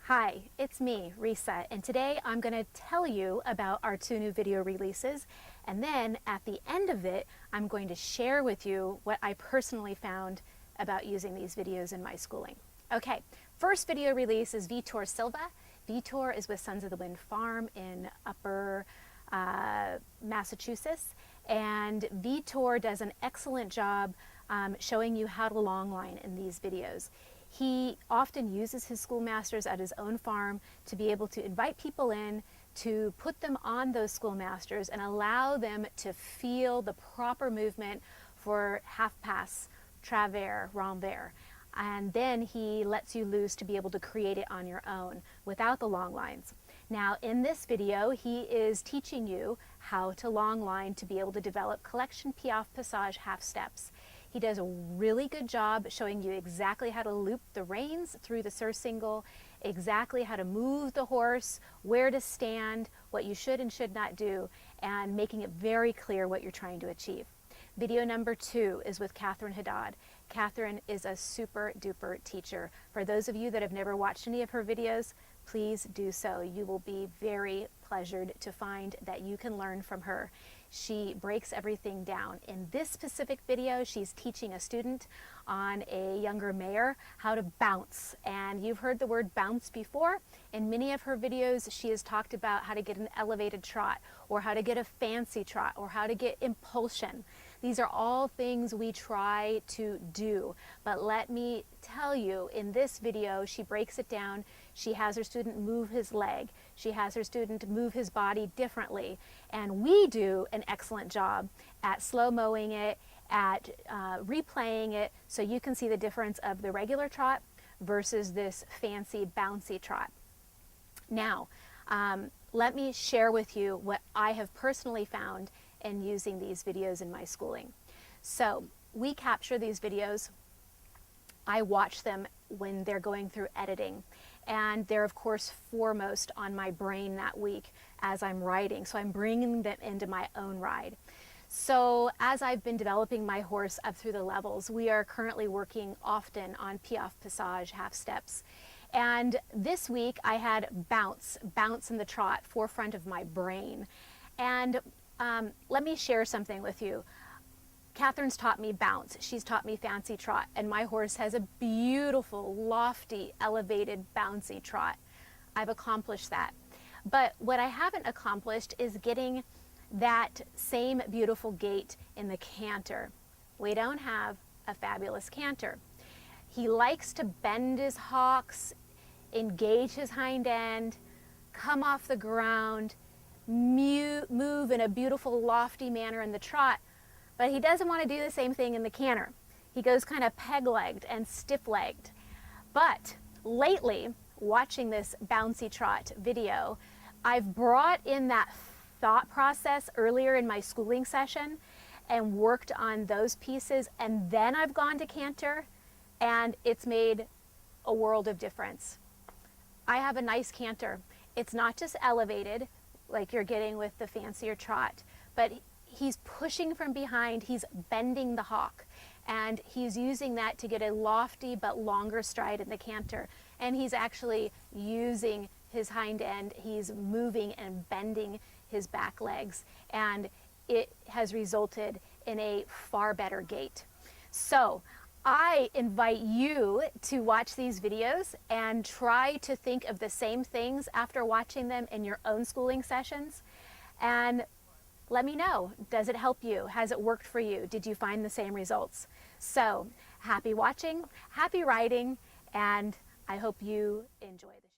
Hi, it's me, Reisa, and today I'm going to tell you about our 2 new video releases, and then at the end of it, I'm going to share with you what I personally found about using these videos in my schooling. Okay, first video release is Vitor Silva. Vitor is with Sons of the Wind Farm in Upper Massachusetts, and Vitor does an excellent job showing you how to longline in these videos. He often uses his schoolmasters at his own farm to be able to invite people in, to put them on those schoolmasters and allow them to feel the proper movement for half pass, travers, renvers. And then he lets you loose to be able to create it on your own without the long lines. Now in this video, he is teaching you how to long line to be able to develop collection piaffe passage half steps. He does a really good job showing you exactly how to loop the reins through the surcingle, exactly how to move the horse, where to stand, what you should and should not do, and making it very clear what you're trying to achieve. Video number 2 is with Haddad. Catherine is a super duper teacher. For those of you that have never watched any of her videos, please do so. You will be very pleasured to find that you can learn from her. She breaks everything down. In this specific video, she's teaching a student on a younger mare how to bounce. And you've heard the word bounce before. In many of her videos, she has talked about how to get an elevated trot, or how to get a fancy trot, or how to get impulsion. These are all things we try to do, but let me tell you, in this video, she breaks it down. She has her student move his leg. She has her student move his body differently. And we do an excellent job at slow-moing it, at replaying it, so you can see the difference of the regular trot versus this fancy, bouncy trot. Now, let me share with you what I have personally found in using these videos in my schooling. So we capture these videos. I watch them when they're going through editing, and they're of course foremost on my brain that week as I'm riding, so I'm bringing them into my own ride. So as I've been developing my horse up through the levels, we are currently working often on piaffe passage half steps. And this week I had bounce in the trot, forefront of my brain. And let me share something with you. Catherine's taught me bounce, she's taught me fancy trot, and my horse has a beautiful, lofty, elevated, bouncy trot. I've accomplished that. But what I haven't accomplished is getting that same beautiful gait in the canter. We don't have a fabulous canter. He likes to bend his hocks, engage his hind end, come off the ground, move in a beautiful, lofty manner in the trot, but he doesn't want to do the same thing in the canter. He goes kind of peg-legged and stiff-legged. But lately, watching this bouncy trot video, I've brought in that thought process earlier in my schooling session and worked on those pieces, and then I've gone to canter, and it's made a world of difference. I have a nice canter. It's not just elevated like you're getting with the fancier trot, but he's pushing from behind, he's bending the hock, and he's using that to get a lofty but longer stride in the canter. And he's actually using his hind end, he's moving and bending his back legs, and it has resulted in a far better gait. So I invite you to watch these videos and try to think of the same things after watching them in your own schooling sessions, and let me know, does it help you? Has it worked for you? Did you find the same results? So happy watching, happy riding, and I hope you enjoy the show.